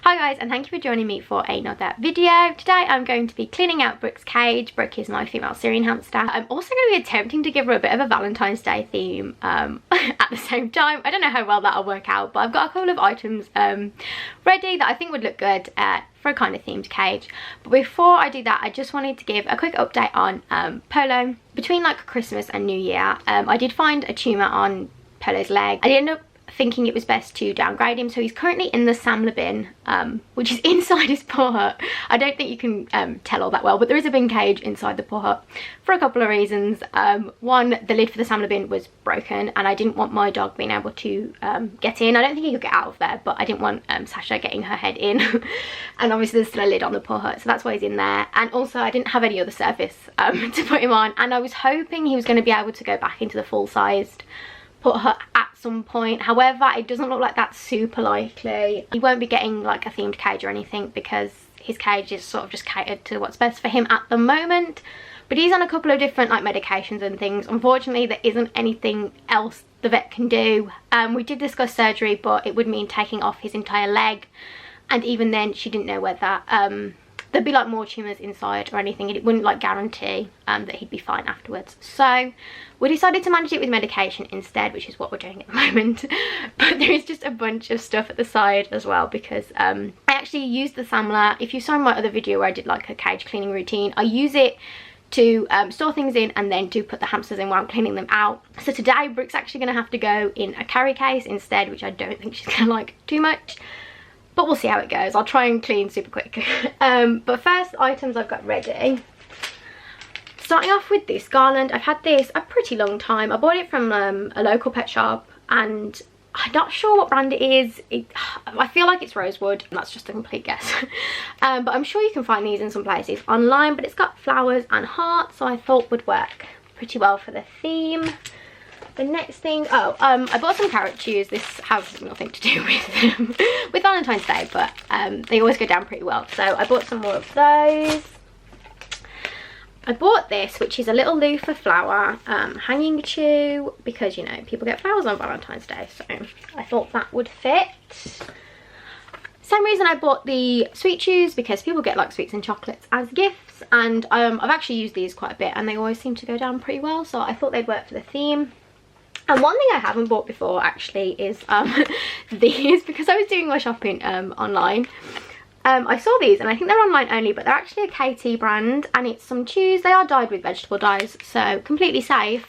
Hi guys, and thank you for joining me for another video. Today I'm going to be cleaning out Brooke's cage. Brooke is my female Syrian hamster. I'm also going to be attempting to give her a bit of a Valentine's Day theme at the same time. I don't know how well that'll work out, but I've got a couple of items ready that I think would look good for a kind of themed cage. But before I do that, I just wanted to give a quick update on Polo. Between like Christmas and New Year, I did find a tumour on Polo's leg. I did end up thinking it was best to downgrade him, so he's currently in the Samler bin, which is inside his paw hut. I don't think you can tell all that well, but there is a bin cage inside the paw hut for a couple of reasons. One, the lid for the Samler bin was broken and I didn't want my dog being able to get in. I don't think he could get out of there, but I didn't want Sasha getting her head in. And obviously there's still a lid on the paw hut, so that's why he's in there. And also I didn't have any other surface to put him on, and I was hoping he was going to be able to go back into the full-sized paw hut at some point. However, it doesn't look like that's super likely. He won't be getting like a themed cage or anything because his cage is sort of just catered to what's best for him at the moment. But he's on a couple of different like medications and things. Unfortunately, there isn't anything else the vet can do. We did discuss surgery, but it would mean taking off his entire leg, and even then she didn't know whether there'd be like more tumours inside or anything, and it wouldn't like guarantee that he'd be fine afterwards. So we decided to manage it with medication instead, which is what we're doing at the moment. But there is just a bunch of stuff at the side as well, because I actually used the Samler. If you saw in my other video where I did like a cage cleaning routine, I use it to store things in and then to put the hamsters in while I'm cleaning them out. So today Brooke's actually going to have to go in a carry case instead, which I don't think she's going to like too much. But we'll see how it goes. I'll try and clean super quick. But first items I've got ready. Starting off with this garland. I've had this a pretty long time. I bought it from a local pet shop and I'm not sure what brand it is. I feel like it's rosewood. That's just a complete guess. But I'm sure you can find these in some places online. But it's got flowers and hearts, so I thought would work pretty well for the theme. The next thing, I bought some carrot chews. This has nothing to do with Valentine's Day, but they always go down pretty well. So I bought some more of those. I bought this, which is a little loofah flower hanging chew, because you know people get flowers on Valentine's Day, so I thought that would fit. Same reason I bought the sweet chews, because people get like sweets and chocolates as gifts, and I've actually used these quite a bit and they always seem to go down pretty well, so I thought they'd work for the theme. And one thing I haven't bought before actually is these, because I was doing my shopping online. I saw these and I think they're online only, but they're actually a KT brand, and it's some chews. They are dyed with vegetable dyes, so completely safe.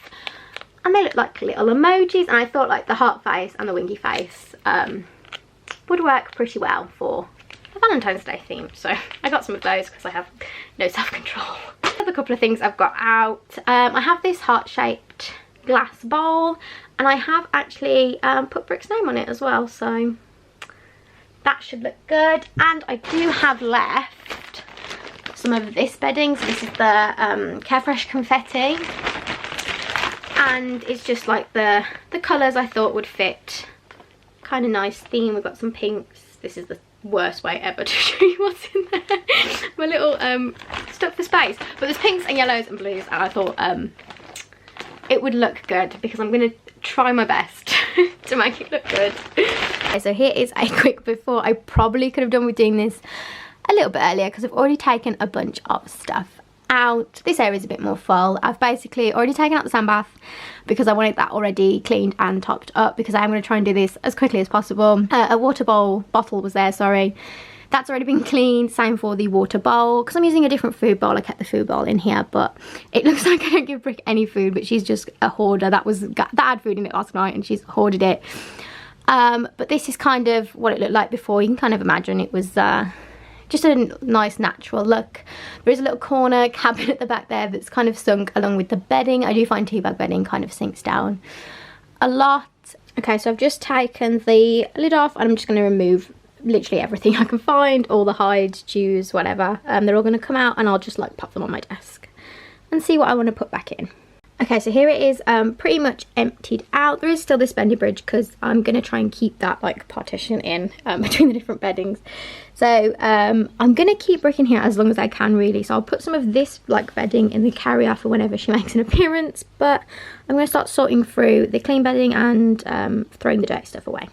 And they look like little emojis, and I thought like the heart face and the winky face would work pretty well for the Valentine's Day theme. So I got some of those because I have no self-control. A couple of things I've got out. I have this heart-shaped glass bowl, and I have actually put Brooke's name on it as well, so that should look good. And I do have left some of this bedding. So this is the Carefresh confetti, and it's just like the colours I thought would fit. Kind of nice theme. We've got some pinks. This is the worst way ever to show you what's in there. My little stuck for space, but there's pinks and yellows and blues, and I thought it would look good because I'm going to try my best to make it look good. Okay, so here is a quick before. I probably could have done with doing this a little bit earlier because I've already taken a bunch of stuff out. This area is a bit more full. I've basically already taken out the sand bath because I wanted that already cleaned and topped up, because I'm going to try and do this as quickly as possible. A water bottle was there, sorry. That's already been cleaned. Same for the water bowl, because I'm using a different food bowl. I kept the food bowl in here, but it looks like I don't give Brooke any food, but she's just a hoarder. That had food in it last night and she's hoarded it. But this is kind of what it looked like before. You can kind of imagine it was just a nice natural look. There is a little corner cabinet at the back there that's kind of sunk along with the bedding. I do find teabag bedding kind of sinks down a lot. Okay, so I've just taken the lid off and I'm just going to remove literally everything I can find, all the hides, chews, whatever. They're all going to come out, and I'll just like pop them on my desk and see what I want to put back in. Okay, so here it is, pretty much emptied out. There is still this bendy bridge because I'm going to try and keep that like partition in between the different beddings. So I'm going to keep Brooke in here as long as I can, really. So I'll put some of this like bedding in the carrier for whenever she makes an appearance, but I'm going to start sorting through the clean bedding and throwing the dirty stuff away.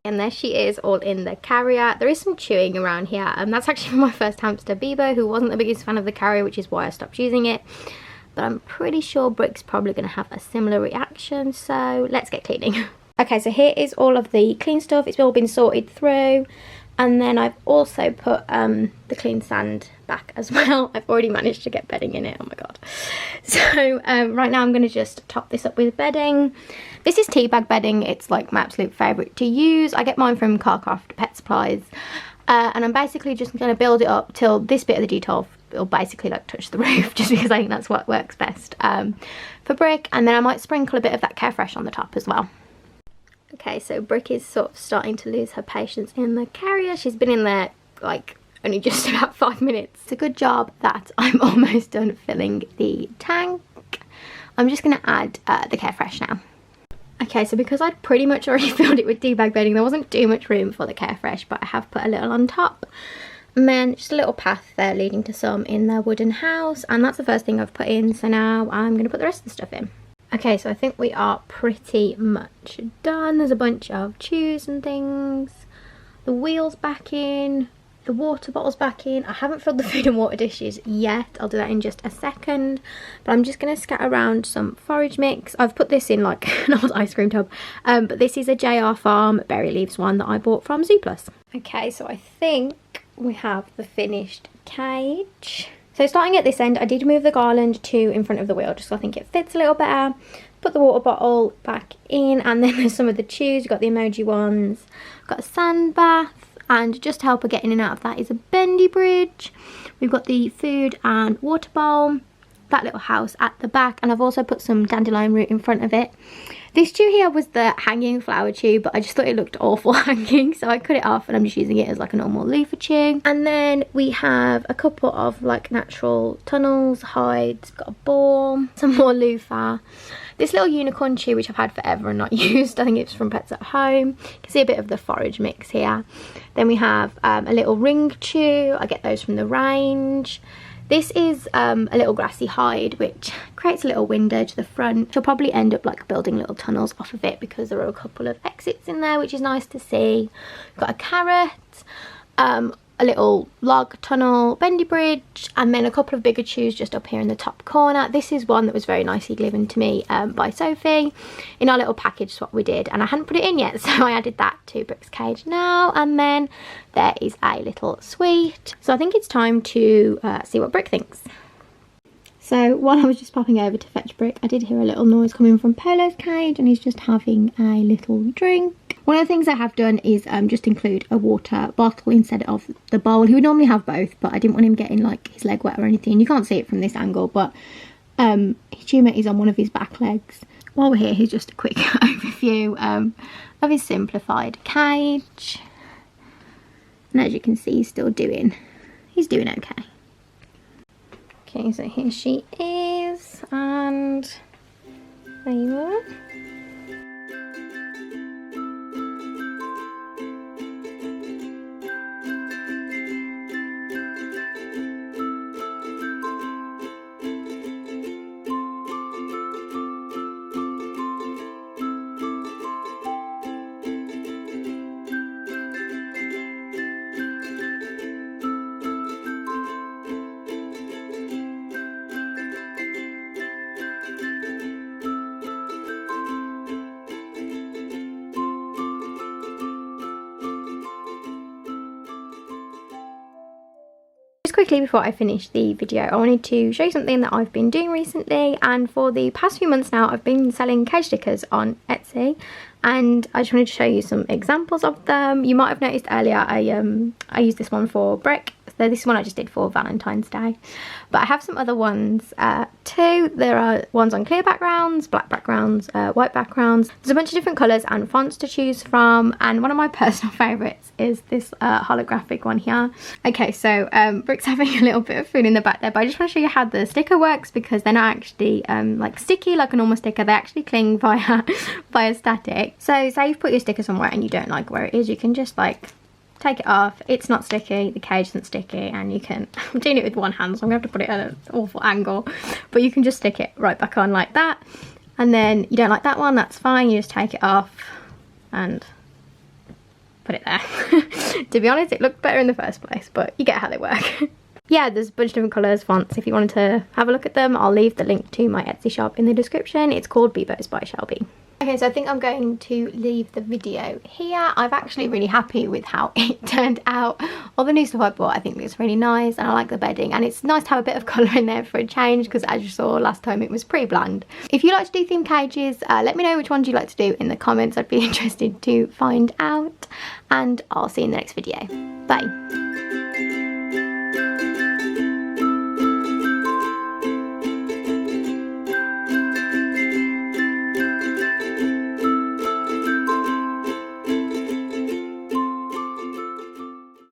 And there she is, all in the carrier. There is some chewing around here, and that's actually from my first hamster, Bebo, who wasn't the biggest fan of the carrier, which is why I stopped using it. But I'm pretty sure Brick's probably going to have a similar reaction, so let's get cleaning. Okay, so here is all of the clean stuff. It's all been sorted through. And then I've also put the clean sand back as well. I've already managed to get bedding in it, oh my god. So right now I'm going to just top this up with bedding. This is tea bag bedding. It's like my absolute favourite to use. I get mine from Carcraft Pet Supplies. And I'm basically just going to build it up till this bit of the detail will basically like touch the roof, just because I think that's what works best for Brick. And then I might sprinkle a bit of that Carefresh on the top as well. Okay, so Brick is sort of starting to lose her patience in the carrier. She's been in there like only just about 5 minutes. It's a good job that I'm almost done filling the tank. I'm just going to add the Carefresh now. Okay, so because I'd pretty much already filled it with tea bag bedding, there wasn't too much room for the Carefresh, but I have put a little on top. And then just a little path there leading to some in their wooden house. And that's the first thing I've put in, so now I'm going to put the rest of the stuff in. Okay, so I think we are pretty much done. There's a bunch of chews and things. The wheel's back in. The water bottle's back in. I haven't filled the food and water dishes yet. I'll do that in just a second. But I'm just going to scatter around some forage mix. I've put this in like an old ice cream tub. But this is a JR Farm berry leaves one that I bought from Zooplus. Okay, so I think we have the finished cage. So starting at this end, I did move the garland to in front of the wheel just so I think it fits a little better. Put the water bottle back in, and then there's some of the chews. We've got the emoji ones. We've got a sand bath, and just to help her get in and out of that is a bendy bridge. We've got the food and water bowl, that little house at the back, and I've also put some dandelion root in front of it. This chew here was the hanging flower chew, but I just thought it looked awful hanging, so I cut it off and I'm just using it as like a normal loofah chew. And then we have a couple of like natural tunnels, hides, got a ball, some more loofah. This little unicorn chew, which I've had forever and not used, I think it's from Pets at Home. You can see a bit of the forage mix here. Then we have a little ring chew. I get those from the range. This is a little grassy hide, which creates a little window to the front. She'll probably end up like building little tunnels off of it because there are a couple of exits in there, which is nice to see. We've got a carrot, a little log tunnel, bendy bridge, and then a couple of bigger chews just up here in the top corner. This is one that was very nicely given to me by Sophie in our little package swap we did, and I hadn't put it in yet, so I added that to Brick's cage now. And then there is a little suite. So I think it's time to see what Brick thinks. So while I was just popping over to fetch Brick, I did hear a little noise coming from Polo's cage, and he's just having a little drink. One of the things I have done is just include a water bottle instead of the bowl. He would normally have both, but I didn't want him getting like his leg wet or anything. You can't see it from this angle, but his tumor is on one of his back legs. While we're here, here's just a quick overview of his simplified cage. And as you can see, he's doing okay. Okay, so here she is, and there you are. Quickly before I finish the video, I wanted to show you something that I've been doing recently, and for the past few months now I've been selling cage stickers on Etsy, and I just wanted to show you some examples of them. You might have noticed earlier I used this one for Brick. So this one I just did for Valentine's Day, but I have some other ones too. There are ones on clear backgrounds, black backgrounds, white backgrounds. There's a bunch of different colours and fonts to choose from, and one of my personal favourites is this holographic one here. Okay, so Brick's having a little bit of food in the back there, but I just want to show you how the sticker works, because they're not actually like sticky like a normal sticker. They actually cling via static. So say you've put your sticker somewhere and you don't like where it is, you can just like take it off. It's not sticky, the cage isn't sticky, and you can, I'm doing it with one hand so I'm going to have to put it at an awful angle, but you can just stick it right back on like that. And then you don't like that one, that's fine, you just take it off and put it there. To be honest, it looked better in the first place, but you get how they work. Yeah, there's a bunch of different colours, fonts. If you wanted to have a look at them, I'll leave the link to my Etsy shop in the description. It's called Bebos by Shelby. Okay, so I think I'm going to leave the video here. I'm actually really happy with how it turned out. All the new stuff I bought I think looks really nice, and I like the bedding, and it's nice to have a bit of colour in there for a change, because as you saw last time it was pretty bland. If you like to do themed cages, let me know which ones you like to do in the comments. I'd be interested to find out, and I'll see you in the next video. Bye.